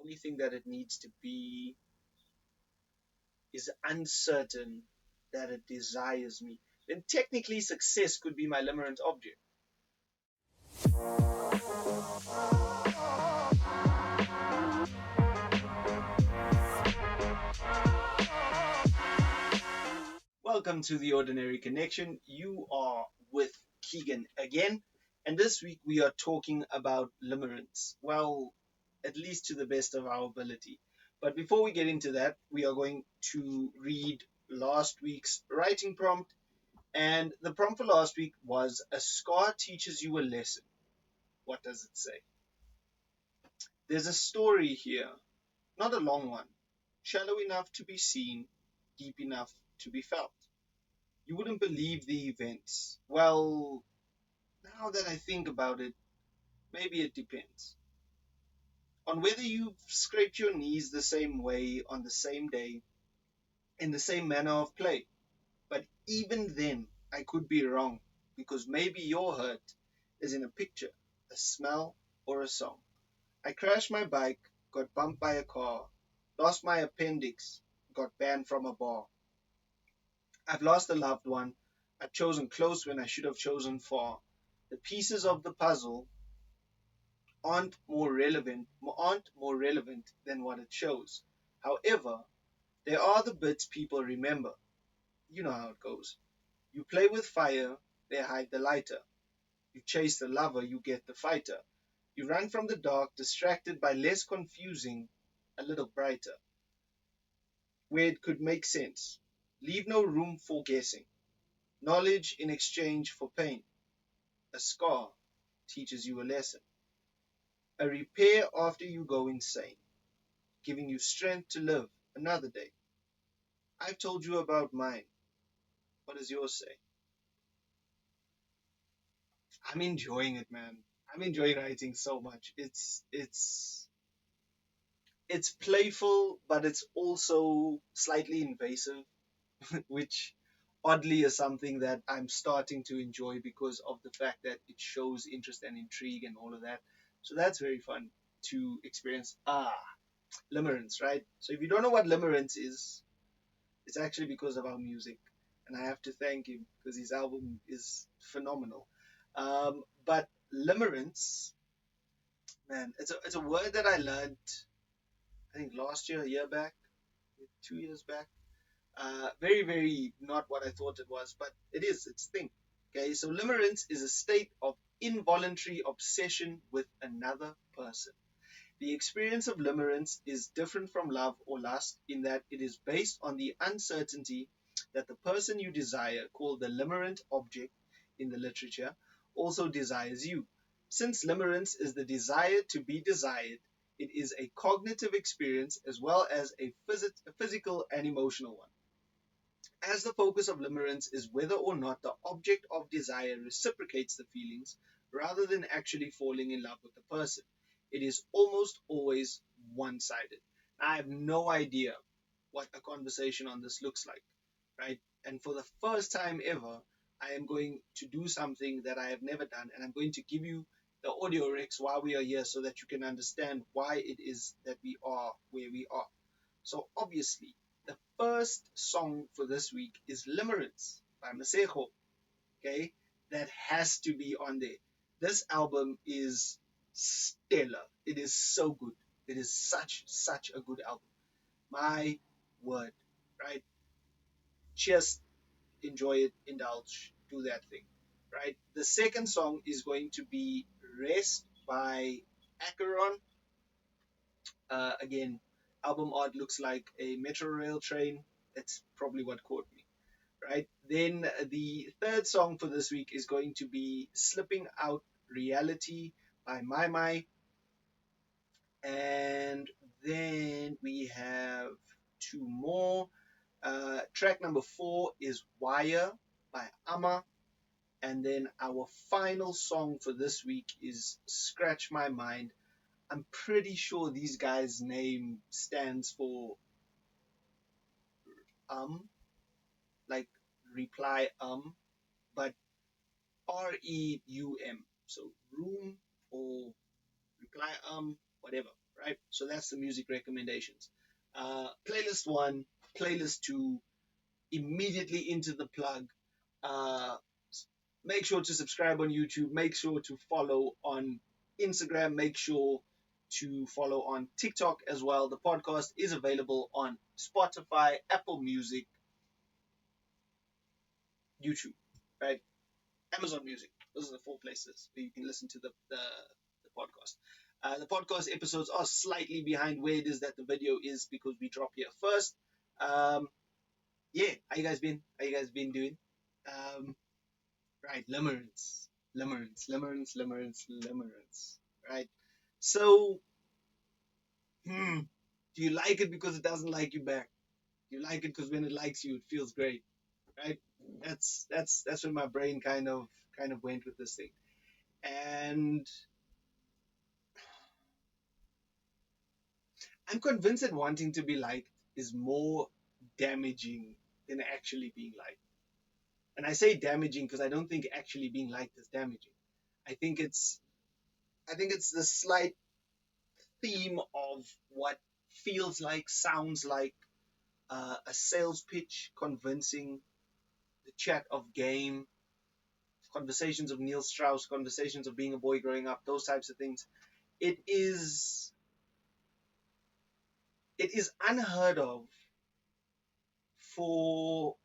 only thing that it needs to be is uncertain that it desires me, then technically success could be my limerent object. Welcome to the Ordinary Connection. You are with Keegan again, and this week we are talking about limerence. Well, at least to the best of our ability. But before we get into that, we are going to read last week's writing prompt. And the prompt for last week was: a scar teaches you a lesson. What does it say? There's a story here, not a long one, shallow enough to be seen, deep enough to be felt. You wouldn't believe the events. Well, now that I think about it, maybe it depends on whether you've scraped your knees the same way on the same day, in the same manner of play. But even then, I could be wrong, because maybe your hurt is in a picture, a smell, or a song. I crashed my bike, got bumped by a car, lost my appendix, got banned from a bar. I've lost a loved one. I've chosen close when I should have chosen far. The pieces of the puzzle aren't more relevant than what it shows. However, they are the bits people remember. You know how it goes. You play with fire, they hide the lighter. You chase the lover, you get the fighter. You run from the dark, distracted by less confusing, a little brighter, where it could make sense. Leave no room for guessing. Knowledge in exchange for pain. A scar teaches you a lesson. A repair after you go insane, giving you strength to live another day. I've told you about mine. What does yours say? I'm enjoying it, man. I'm enjoying writing so much. It's playful, but it's also slightly invasive, which oddly is something that I'm starting to enjoy because of the fact that it shows interest and intrigue and all of that. So that's very fun to experience. Limerence, right? So if you don't know what limerence is, it's actually because of our music, and I have to thank him because his album is phenomenal. But limerence, man, it's a word that I learned, I think last year, a year back, 2 years back. Very, very not what I thought it was, but it is. It's a thing. Okay, so limerence is a state of involuntary obsession with another person. The experience of limerence is different from love or lust in that it is based on the uncertainty that the person you desire, called the limerent object in the literature, also desires you. Since limerence is the desire to be desired, it is a cognitive experience as well as a physical and emotional one. As the focus of limerence is whether or not the object of desire reciprocates the feelings rather than actually falling in love with the person, it is almost always one sided. I have no idea what a conversation on this looks like, right? And for the first time ever, I am going to do something that I have never done, and I'm going to give you the audio recs while we are here so that you can understand why it is that we are where we are. So obviously, the first song for this week is Limerence by Masejo. Okay, that has to be on there. This album is stellar. It is so good. It is such a good album. My word, right? Just enjoy it, indulge, do that thing, right? The second song is going to be Rest by Acheron. Again, album art looks like a metro rail train. That's probably what caught me, right? Then the third song for this week is going to be Slipping Out Reality by My My. And then we have two more. Track number 4 is Wire by Amma. And then our final song for this week is Scratch My Mind. I'm pretty sure these guys' name stands for like reply but REUM. So room or reply whatever, right? So that's the music recommendations. Playlist one, playlist two, immediately into the plug. Uh, Make sure to subscribe on YouTube. Make sure to follow on Instagram. Make sure to follow on TikTok as well. The podcast is available on Spotify, Apple Music, YouTube, right? Amazon Music. Those are the four places where you can listen to the podcast. The podcast episodes are slightly behind where it is that the video is because we drop here first. Um, yeah, how you guys been? How you guys been doing? Um, right, limerence. Right. So, do you like it because it doesn't like you back? Do you like it because when it likes you, it feels great, right? That's where my brain kind of went with this thing, and I'm convinced that wanting to be liked is more damaging than actually being liked. And I say damaging because I don't think actually being liked is damaging. I think it's I think it's the slight theme of what feels like, sounds like a sales pitch, convincing, the chat of game, conversations of Neil Strauss, conversations of being a boy growing up, those types of things. It is it is unheard of for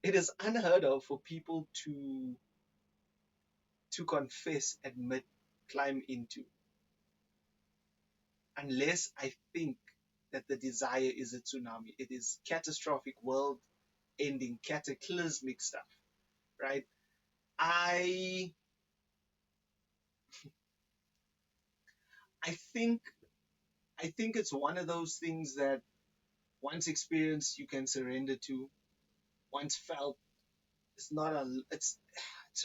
it is unheard of for people to confess, admit, climb into, unless I think that the desire is a tsunami. It is catastrophic, world ending, cataclysmic stuff, right? I I think I think it's one of those things that once experienced you can surrender to. Once felt, it's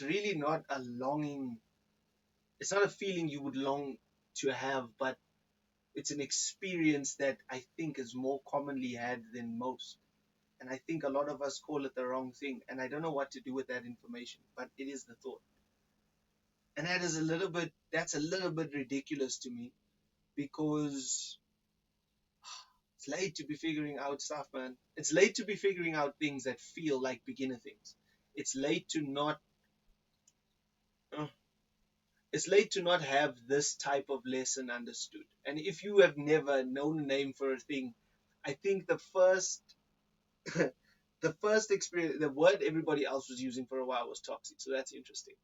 really not a longing. It's not a feeling you would long to have, but it's an experience that I think is more commonly had than most. And I think a lot of us call it the wrong thing. And I don't know what to do with that information, but it is the thought. And that's a little bit ridiculous to me because it's late to be figuring out stuff, man. It's late to be figuring out things that feel like beginner things. It's late to not. Uh, it's late to not have this type of lesson understood. And if you have never known a name for a thing, I think the first experience, the word everybody else was using for a while was toxic. So that's interesting.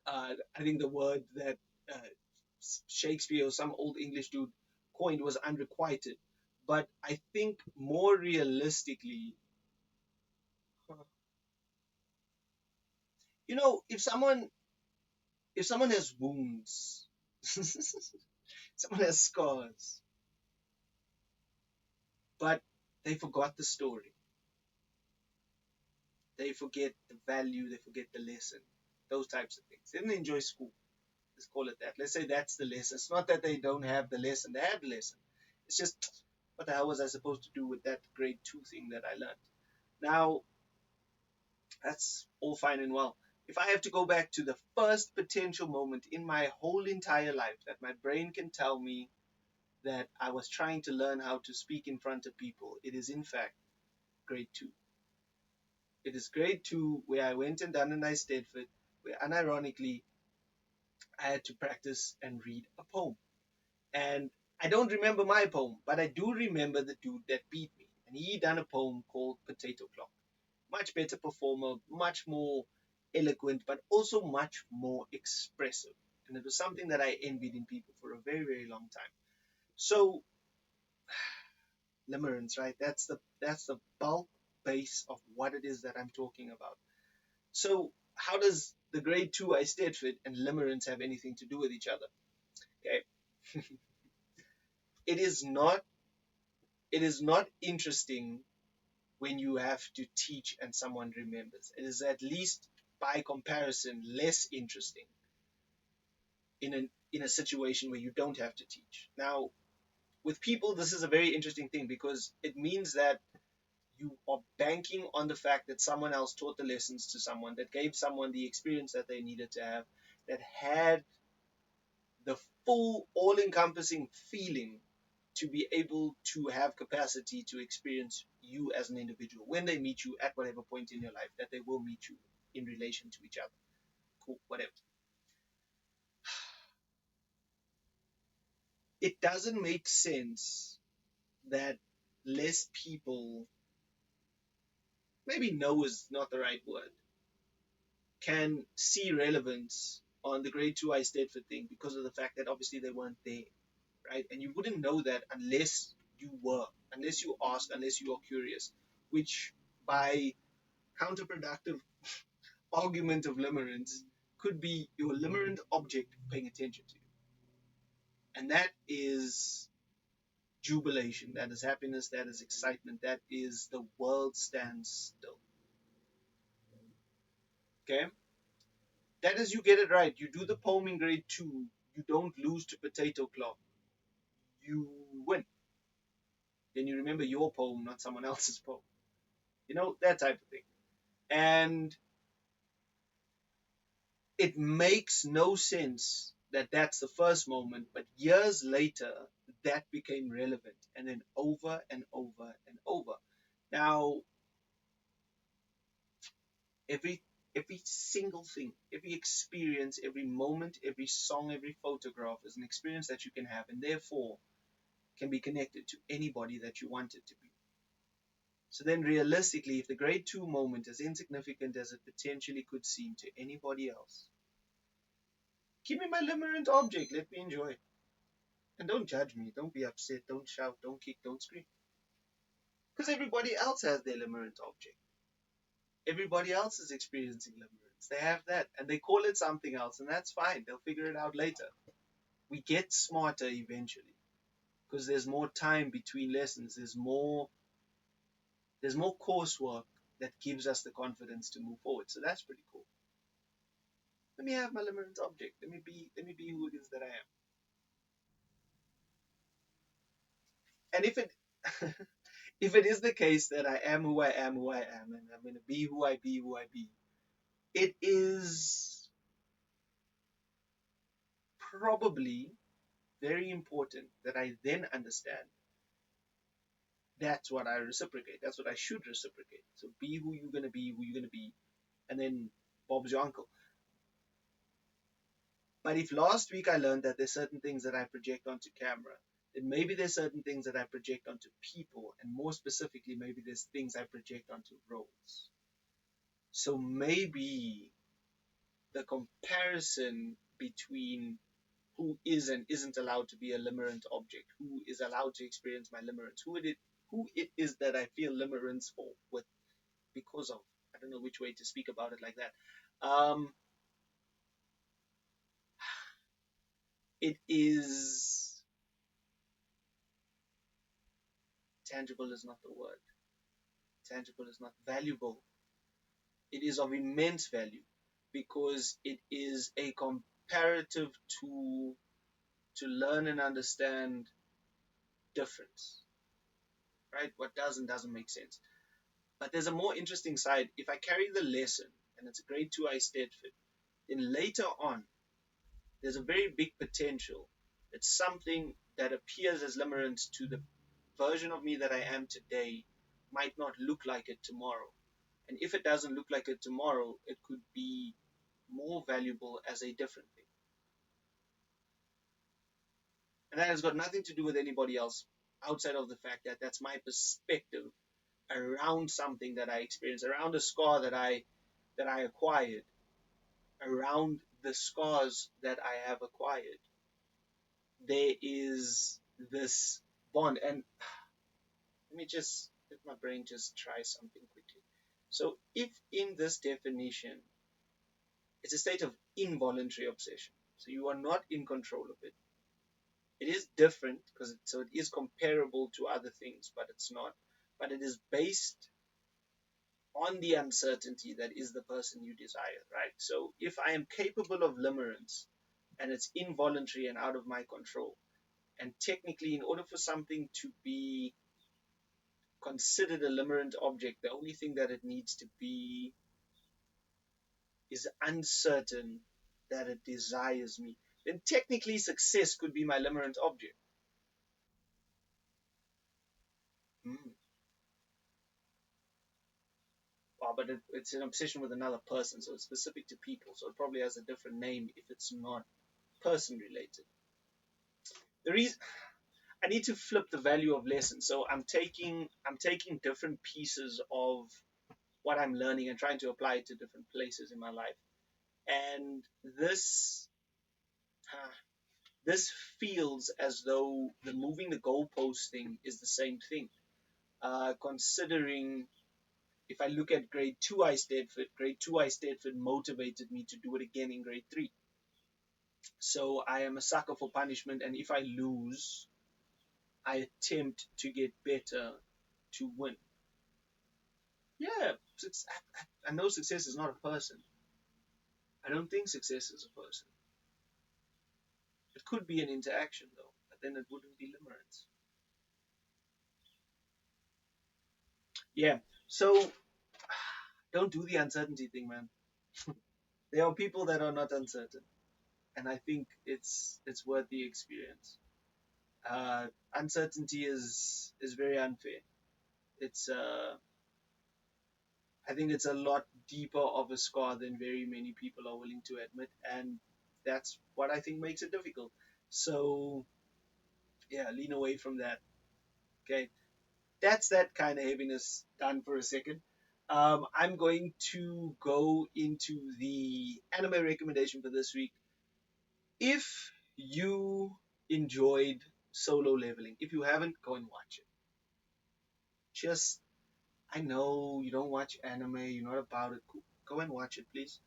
I think the word that uh, Shakespeare or some old English dude coined was unrequited. But I think more realistically, if someone has wounds, someone has scars, but they forgot the story, they forget the value, they forget the lesson, those types of things. They didn't enjoy school. Let's call it that. Let's say that's the lesson. It's not that they don't have the lesson. They have the lesson. It's just, what the hell was I supposed to do with that grade two thing that I learned? Now, that's all fine and well. If I have to go back to the first potential moment in my whole entire life that my brain can tell me that I was trying to learn how to speak in front of people, it is in fact grade two. It is grade two where I went and done a nice Stedford, where unironically I had to practice and read a poem. And I don't remember my poem, but I do remember the dude that beat me. And he done a poem called Potato Clock. Much better performer, much more eloquent, but also much more expressive. And it was something that I envied in people for a very, very long time. So, limerence, right? That's the bulk base of what it is that I'm talking about. So, how does the grade two I Stedford and limerence have anything to do with each other? Okay, it is not. It is not interesting when you have to teach and someone remembers. It is at least by comparison less interesting in a situation where you don't have to teach. Now, with people, this is a very interesting thing because it means that you are banking on the fact that someone else taught the lessons to someone, that gave someone the experience that they needed to have, that had the full, all encompassing feeling to be able to have capacity to experience you as an individual when they meet you at whatever point in your life that they will meet you in relation to each other. Cool, whatever. It doesn't make sense that less people, maybe know is not the right word, can see relevance on the grade 2 I Stedford thing because of the fact that obviously they weren't there, right? And you wouldn't know that unless you were, unless you ask, unless you are curious, which by counterproductive argument of limerence could be your limerent object paying attention to you. And that is jubilation, that is happiness, that is excitement, that is the world stands still. Okay? That is, you get it right. You do the poem in grade 2, you don't lose to potato clock. You win. Then you remember your poem, not someone else's poem. You know, that type of thing. And it makes no sense that that's the first moment, but years later, that became relevant, and then over and over and over. Now, every every single thing, every experience, every moment, every song, every photograph is an experience that you can have, and therefore can be connected to anybody that you want it to be. So then, realistically, if the grade 2 moment, as insignificant as it potentially could seem to anybody else, give me my limerent object, let me enjoy it. And don't judge me, don't be upset, don't shout, don't kick, don't scream. Because everybody else has their limerent object. Everybody else is experiencing limerence. They have that, and they call it something else, and that's fine. They'll figure it out later. We get smarter eventually because there's more time between lessons. There's more coursework that gives us the confidence to move forward. So that's pretty cool. Let me have my limerent object. Let me be who it is that I am. And if it if it is the case that I am who I am, who I am, and I'm going to be who I be, who I be, it is probably very important that I then understand that's what I reciprocate. That's what I should reciprocate. So be who you're going to be, who you're going to be, and then Bob's your uncle. But if last week I learned that there's certain things that I project onto camera, then maybe there's certain things that I project onto people, and more specifically, maybe there's things I project onto roles. So maybe the comparison between who is and isn't allowed to be a limerent object, who is allowed to experience my limerence, who it is that I feel limerence for with because of. I don't know which way to speak about it like that. It is tangible is not the word. Tangible is not valuable. It is of immense value because it is a comparative tool to learn and understand difference, right? What does and doesn't make sense. But there's a more interesting side. If I carry the lesson and it's a grade 2 I Stedford, then later on, there's a very big potential that something that appears as limerence to the version of me that I am today might not look like it tomorrow. And if it doesn't look like it tomorrow, it could be more valuable as a different thing. And that has got nothing to do with anybody else outside of the fact that that's my perspective around something that I experienced, around a scar that I acquired, around the scars that I have acquired. There is this bond. And let my brain just try something quickly. So if in this definition, it's a state of involuntary obsession, so you are not in control of it. It is different so it is comparable to other things, but it's not. But it is based on the uncertainty that is the person you desire, right? So if I am capable of limerence and it's involuntary and out of my control, and technically, in order for something to be considered a limerent object, the only thing that it needs to be is uncertain that it desires me. then technically success could be my limerent object. Mm. Well, but it's an obsession with another person, so it's specific to people. So it probably has a different name if it's not person related. The reason I need to flip the value of lessons, so I'm taking different pieces of what I'm learning and trying to apply it to different places in my life. And uh, this feels as though the moving the goalpost thing is the same thing. Considering if I look at grade 2 I Stedford motivated me to do it again in grade 3. So I am a sucker for punishment, and if I lose, I attempt to get better to win. Yeah, I know success is not a person. I don't think success is a person. It could be an interaction, though, but then it wouldn't be limerence. Yeah, so don't do the uncertainty thing, man. There are people that are not uncertain, and I think it's worth the experience. Uh, Uncertainty is very unfair. It's I think it's a lot deeper of a scar than very many people are willing to admit, and that's what I think makes it difficult. So yeah, lean away from that. Okay, that's that kind of heaviness done for a second. I'm going to go into the anime recommendation for this week. If you enjoyed Solo Leveling, if you haven't, go and watch it. Just, I know you don't watch anime, you're not about it. Go and watch it, please.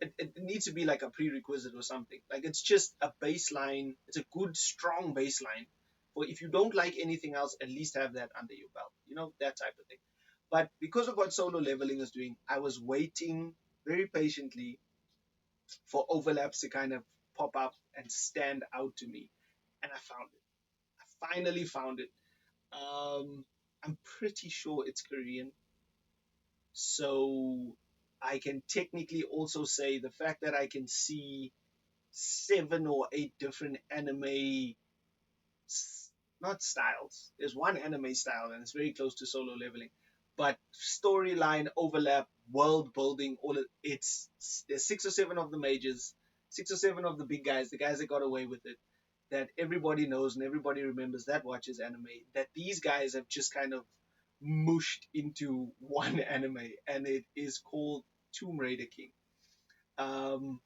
It needs to be like a prerequisite or something. Like it's just a baseline. It's a good, strong baseline. For if you don't like anything else, at least have that under your belt. That type of thing. But because of what Solo Leveling is doing, I was waiting very patiently for overlaps to kind of pop up and stand out to me, and I found it. I finally found it. I'm pretty sure it's Korean, so I can technically also say the fact that I can see 7 or 8 different anime, not styles. There's one anime style, and it's very close to Solo Leveling, but storyline overlap, world building, all of it's there's 6 or 7 of the majors, 6 or 7 of the big guys, the guys that got away with it, that everybody knows and everybody remembers that watches anime. That these guys have just kind of mushed into one anime, and it is called Tomb Raider King. Um,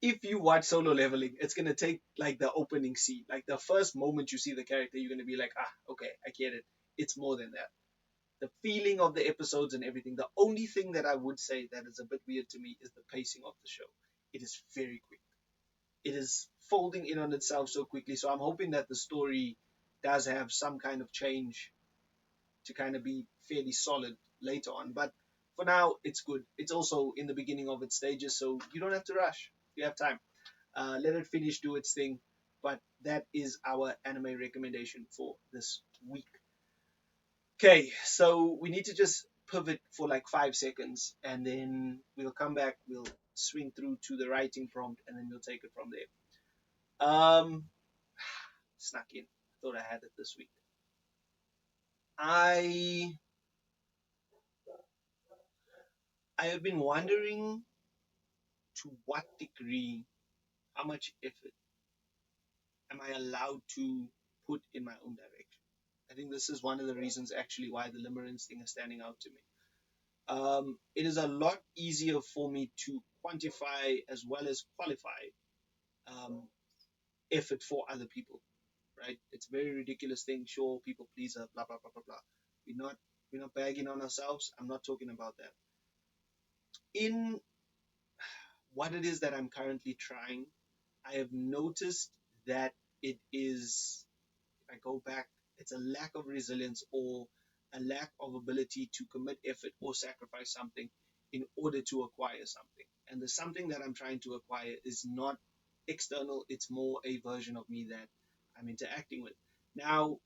if you watch Solo Leveling, it's gonna take like the opening scene, like the first moment you see the character, you're gonna be like, okay, I get it. It's more than that. The feeling of the episodes and everything. The only thing that I would say that is a bit weird to me is the pacing of the show. It is very quick. It is folding in on itself so quickly. So I'm hoping that the story does have some kind of change to kind of be fairly solid later on. But for now, it's good. It's also in the beginning of its stages, so you don't have to rush. You have time. Let it finish, do its thing. But that is our anime recommendation for this week. Okay, so we need to just pivot for like 5 seconds, and then we'll come back. We'll swing through to the writing prompt, and then we'll take it from there. Snuck in. I thought I had it this week. I I have been wondering to what degree, how much effort am I allowed to put in my own direction? I think this is one of the reasons actually why the limerence thing is standing out to me. It is a lot easier for me to quantify as well as qualify um, effort for other people, right? It's a very ridiculous thing. Sure, people pleaser, blah blah blah blah blah. We're not we're not bagging on ourselves. I'm not talking about that. In what it is that I'm currently trying, I have noticed that it is, if I go back, it's a lack of resilience or a lack of ability to commit effort or sacrifice something in order to acquire something. And the something that I'm trying to acquire is not external, it's more a version of me that I'm interacting with. Now,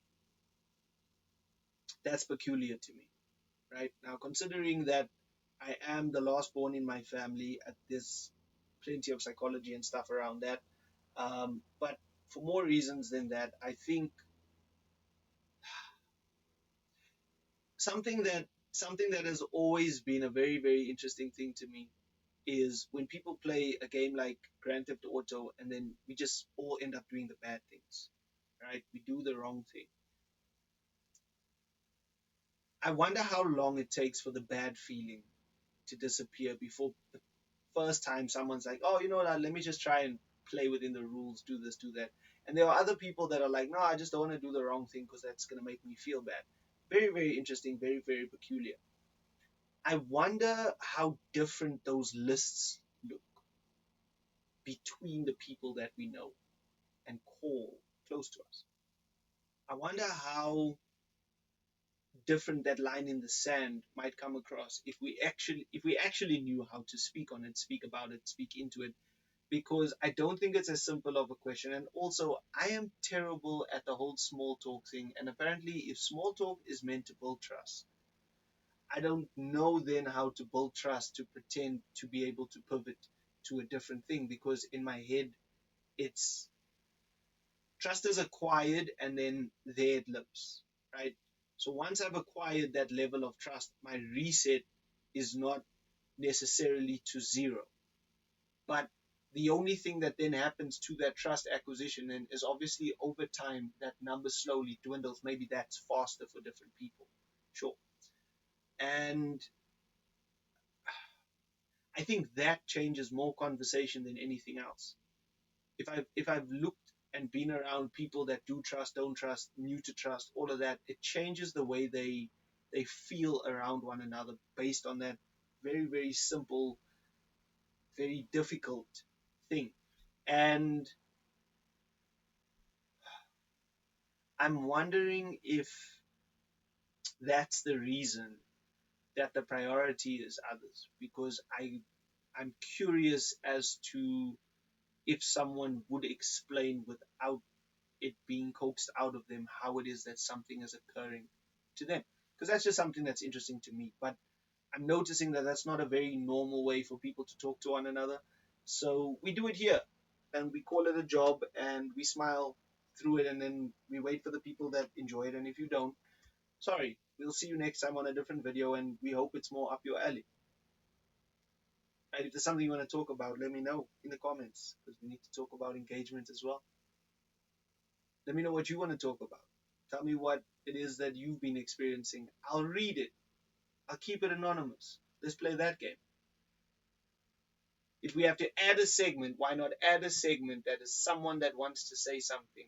that's peculiar to me, right? Now, considering that I am the last born in my family. There's plenty of psychology and stuff around that. But for more reasons than that, I think something that something that has always been a very, very interesting thing to me is when people play a game like Grand Theft Auto and then we just all end up doing the bad things, right? We do the wrong thing. I wonder how long it takes for the bad feeling to disappear before the first time someone's like, oh, you know what, let me just try and play within the rules, do this, do that. And there are other people that are like, no, I just don't want to do the wrong thing because that's going to make me feel bad. Very, very interesting, very, very peculiar. I wonder how different those lists look between the people that we know and call close to us. I wonder how different that line in the sand might come across if we actually knew how to speak on it, speak about it, speak into it, because I don't think it's as simple of a question. And also, I am terrible at the whole small talk thing. And apparently, if small talk is meant to build trust, I don't know then how to build trust to pretend to be able to pivot to a different thing, because in my head, it's trust is acquired and then there it lives, right? So once I've acquired that level of trust, my reset is not necessarily to zero. But the only thing that then happens to that trust acquisition then is obviously over time that number slowly dwindles. Maybe that's faster for different people. Sure. And I think that changes more conversation than anything else. If I've looked and been around people that do trust, don't trust, new to trust, all of that, it changes the way they feel around one another based on that very, very simple, very difficult thing. And I'm wondering if that's the reason that the priority is others, because I'm curious as to if someone would explain without it being coaxed out of them how it is that something is occurring to them, because that's just something that's interesting to me. But I'm noticing that that's not a very normal way for people to talk to one another. So we do it here and we call it a job and we smile through it, and then we wait for the people that enjoy it. And if you don't, sorry, we'll see you next time on a different video, and we hope it's more up your alley. And if there's something you want to talk about, let me know in the comments, because we need to talk about engagement as well. Let me know what you want to talk about. Tell me what it is that you've been experiencing. I'll read it. I'll keep it anonymous. Let's play that game. If we have to add a segment, why not add a segment that is someone that wants to say something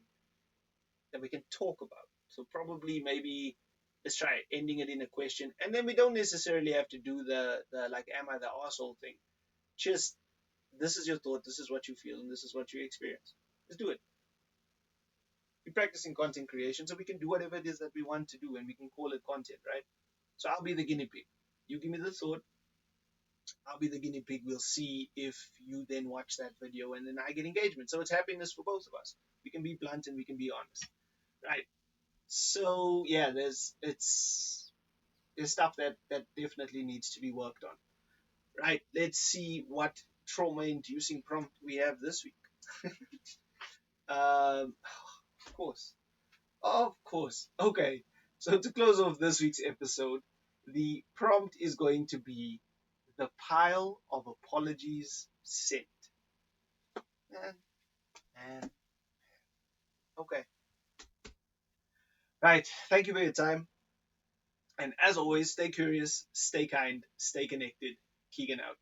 that we can talk about? So probably maybe let's try ending it in a question, and then we don't necessarily have to do the like am I the asshole thing. Just this is your thought, this is what you feel, and this is what you experience. Let's do it. We're practicing content creation, so we can do whatever it is that we want to do, and we can call it content, right? So I'll be the guinea pig. You give me the thought, I'll be the guinea pig. We'll see if you then watch that video, and then I get engagement. So it's happiness for both of us. We can be blunt and we can be honest, right? So yeah, there's stuff that definitely needs to be worked on, right? Let's see what trauma-inducing prompt we have this week. Of course, of course. Okay, so to close off this week's episode, the prompt is going to be the pile of apologies sent. And okay. Right. Thank you for your time. And as always, stay curious, stay kind, stay connected. Keegan out.